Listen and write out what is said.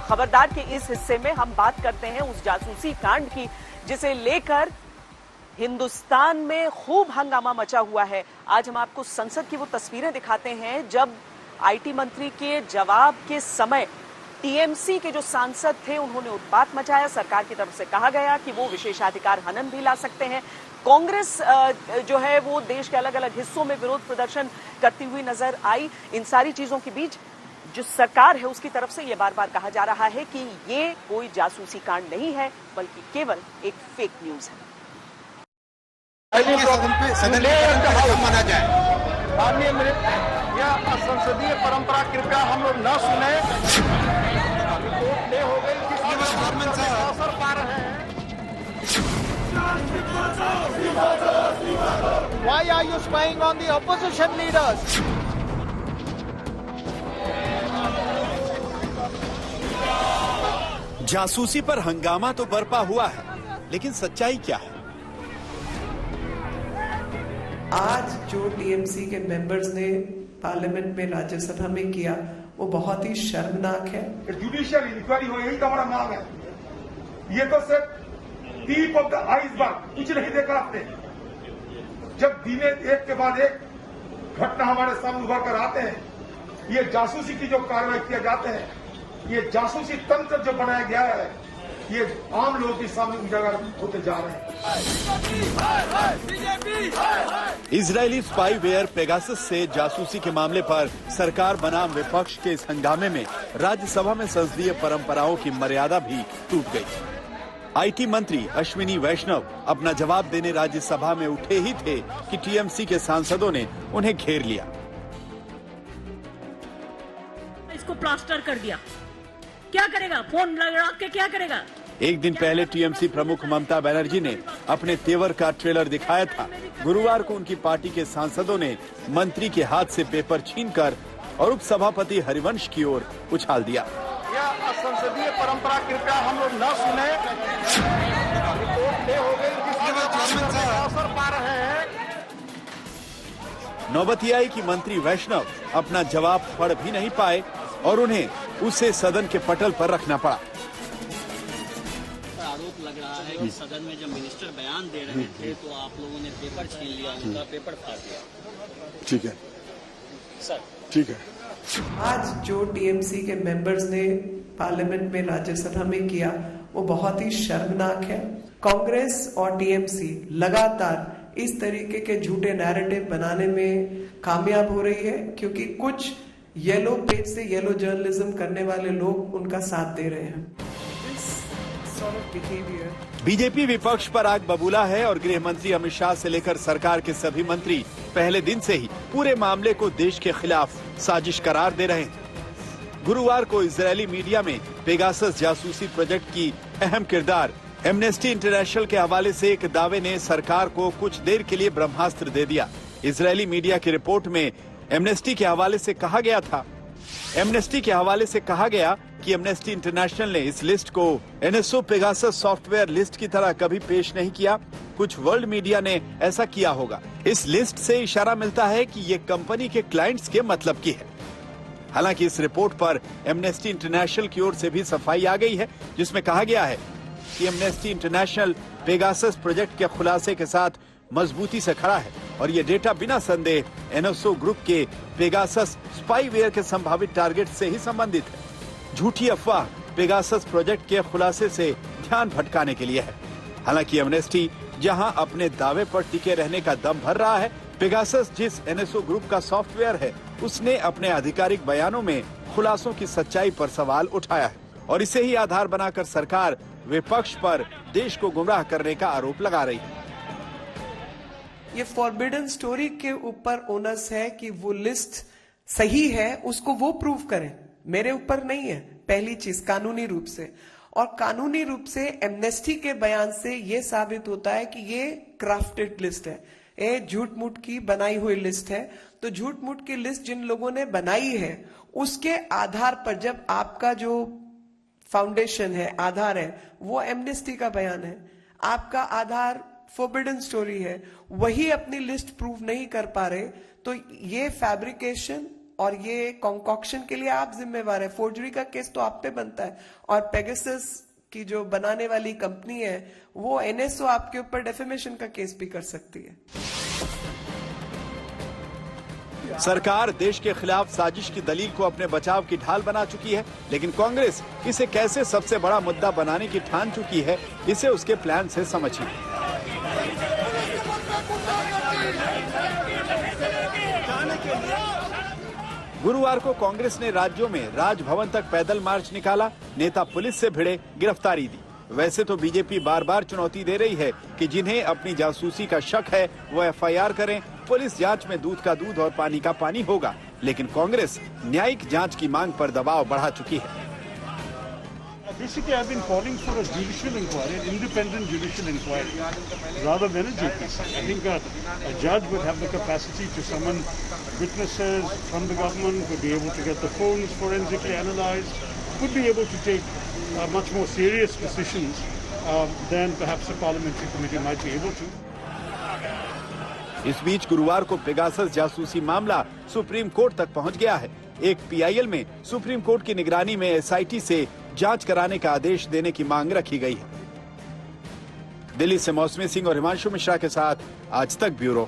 खबरदार के इस हिस्से में हम बात करते हैं उस जासूसी कांड की जिसे लेकर हिंदुस्तान में खूब हंगामा मचा हुआ है। आज हम आपको संसद की वो तस्वीरें दिखाते हैं जब आईटी मंत्री के जवाब के समय टीएमसी के जो सांसद थे उन्होंने उत्पात मचाया। सरकार की तरफ से कहा गया कि वो विशेषाधिकार हनन भी ला सकते हैं। कांग्रेस जो है वो देश के अलग अलग हिस्सों में विरोध प्रदर्शन करती हुई नजर आई। इन सारी चीजों के बीच जो सरकार है उसकी तरफ से ये बार बार कहा जा रहा है कि ये कोई जासूसी कांड नहीं है बल्कि केवल एक फेक न्यूज है। माना जाए माननीय यह संसदीय परंपरा कृपया हम लोग न सुने। रिपोर्ट हो गई अवसर पा रहे हैं। Why are you spying on the opposition leaders? जासूसी पर हंगामा तो बरपा हुआ है, लेकिन सच्चाई क्या है? आज जो टीएमसी के मेंबर्स ने पार्लियामेंट में राज्यसभा में किया वो बहुत ही शर्मनाक है। जुडिशियल इंक्वायरी हो, यही तो हमारा मांग है। ये तो सिर्फ टीप ऑफ द आइसबर्ग, कुछ नहीं देखा आपने। जब दिने एक के बाद एक घटना हमारे सामने उभर कर आते हैं, ये जासूसी की जो कार्रवाई किए जाते हैं, ये जासूसी तंत्र जो बनाया गया है, ये आम लोगों के सामने उजागर होते जा रहे हैं। इजरायली स्पाईवेयर पेगासस से जासूसी के मामले पर सरकार बनाम विपक्ष के इस हंगामे में राज्यसभा में संसदीय परंपराओं की मर्यादा भी टूट गई। आईटी मंत्री अश्विनी वैष्णव अपना जवाब देने राज्यसभा में उठे ही थे कि टीएमसी के सांसदों ने उन्हें घेर लिया। इसको प्लास्टर कर दिया, क्या करेगा? फोन लगा के क्या करेगा? एक दिन पहले टीएमसी प्रमुख ममता बनर्जी ने अपने तेवर का ट्रेलर दिखाया था। गुरुवार को उनकी पार्टी के सांसदों ने मंत्री के हाथ से पेपर छीनकर और उपसभापति हरिवंश की ओर उछाल दिया। यह संसदीय परंपरा कृपया हम लोग न सुने। रिपोर्ट हो गई अवसर पा रहे हैं। नौबत आई कि मंत्री वैष्णव अपना जवाब पढ़ भी नहीं पाए और उन्हें उसे सदन के पटल पर रखना पड़ा। आरोप लग रहा है कि सदन में जब मिनिस्टर बयान दे रहे थे तो आप लोगों ने पेपर छीन लिया, उनका पेपर फाड़ दिया। ठीक है सर, ठीक है। आज जो टीएमसी के मेंबर्स ने पार्लियामेंट में राज्यसभा में किया वो बहुत ही शर्मनाक है। कांग्रेस और टीएमसी लगातार इस तरीके के झूठे नैरेटिव बनाने में कामयाब हो रही है क्योंकि कुछ येलो पेज से येलो जर्नलिज्म करने वाले लोग उनका साथ दे रहे हैं। बीजेपी विपक्ष पर आग बबूला है और गृह मंत्री अमित शाह से लेकर सरकार के सभी मंत्री पहले दिन से ही पूरे मामले को देश के खिलाफ साजिश करार दे रहे हैं। गुरुवार को इजरायली मीडिया में पेगासस जासूसी प्रोजेक्ट की अहम किरदार एमनेस्टी इंटरनेशनल के हवाले से एक दावे ने सरकार को कुछ देर के लिए ब्रह्मास्त्र दे दिया। इजरायली मीडिया की रिपोर्ट में एमनेस्टी के हवाले से कहा गया कि एमनेस्टी इंटरनेशनल ने इस लिस्ट को एनएसओ पेगासस सॉफ्टवेयर लिस्ट की तरह कभी पेश नहीं किया। कुछ वर्ल्ड मीडिया ने ऐसा किया होगा। इस लिस्ट से इशारा मिलता है कि ये कंपनी के क्लाइंट्स के मतलब की है। हालांकि इस रिपोर्ट पर एमनेस्टी इंटरनेशनल की ओर से भी सफाई आ गई है, जिसमें कहा गया है कि एमनेस्टी इंटरनेशनल पेगासस प्रोजेक्ट के खुलासे के साथ मजबूती से खड़ा है और ये डेटा बिना संदेह एनएसओ ग्रुप के पेगासस स्पाईवेयर के संभावित टारगेट से ही संबंधित है। झूठी अफवाह पेगासस प्रोजेक्ट के खुलासे से ध्यान भटकाने के लिए है। हालांकि एमनेस्टी जहां अपने दावे पर टिके रहने का दम भर रहा है, पेगासस जिस एनएसओ ग्रुप का सॉफ्टवेयर है उसने अपने आधिकारिक बयानों में खुलासों की सच्चाई पर सवाल उठाया है और इसे ही आधार बनाकर सरकार विपक्ष पर देश को गुमराह करने का आरोप लगा रही है। ये फॉरबिडन स्टोरी के ऊपर ओनस है कि वो लिस्ट सही है, उसको वो प्रूव करें, मेरे ऊपर नहीं है। पहली चीज कानूनी रूप से, और कानूनी रूप से एमनेस्टी के बयान से ये साबित होता है कि ये क्राफ्टेड लिस्ट है, ये झूठ मूठ की बनाई हुई लिस्ट है। तो झूठ मूठ की लिस्ट जिन लोगों ने बनाई है उसके आधार पर जब आपका जो फाउंडेशन है, आधार है, वो एमनेस्टी का बयान है, आपका आधार फॉरबिडन स्टोरी है, वही अपनी लिस्ट प्रूव नहीं कर पा रहे, तो ये फैब्रिकेशन और ये कॉन्कॉक्शन के लिए आप जिम्मेवार है। फोर्जरी का केस तो आप पे बनता है, और पेगासस की जो बनाने वाली कंपनी है वो एनएसओ आपके ऊपर डेफेमेशन का केस भी कर सकती है। सरकार देश के खिलाफ साजिश की दलील को अपने बचाव की ढाल बना चुकी है, लेकिन कांग्रेस इसे कैसे सबसे बड़ा मुद्दा बनाने की ठान चुकी है, इसे उसके प्लान से समझिए। गुरुवार को कांग्रेस ने राज्यों में राजभवन तक पैदल मार्च निकाला, नेता पुलिस से भिड़े, गिरफ्तारी दी। वैसे तो बीजेपी बार बार चुनौती दे रही है कि जिन्हें अपनी जासूसी का शक है वो एफआईआर करें, पुलिस जांच में दूध का दूध और पानी का पानी होगा, लेकिन कांग्रेस न्यायिक जांच की मांग पर दबाव बढ़ा चुकी है। Basically, I've been calling for a judicial inquiry, an independent judicial inquiry, rather than a JPC. I think a judge would have the capacity to summon witnesses from the government, would be able to get the phones forensically analyzed, would be able to take much more serious decisions than perhaps a parliamentary committee might be able to. इस बीच गुरुवार को Pegasus जासूसी मामला supreme court तक पहुंच गया है। एक पीआईएल में सुप्रीम कोर्ट की निगरानी में एसआईटी से जांच कराने का आदेश देने की मांग रखी गई है। दिल्ली से मौसमी सिंह और हिमांशु मिश्रा के साथ आज तक ब्यूरो।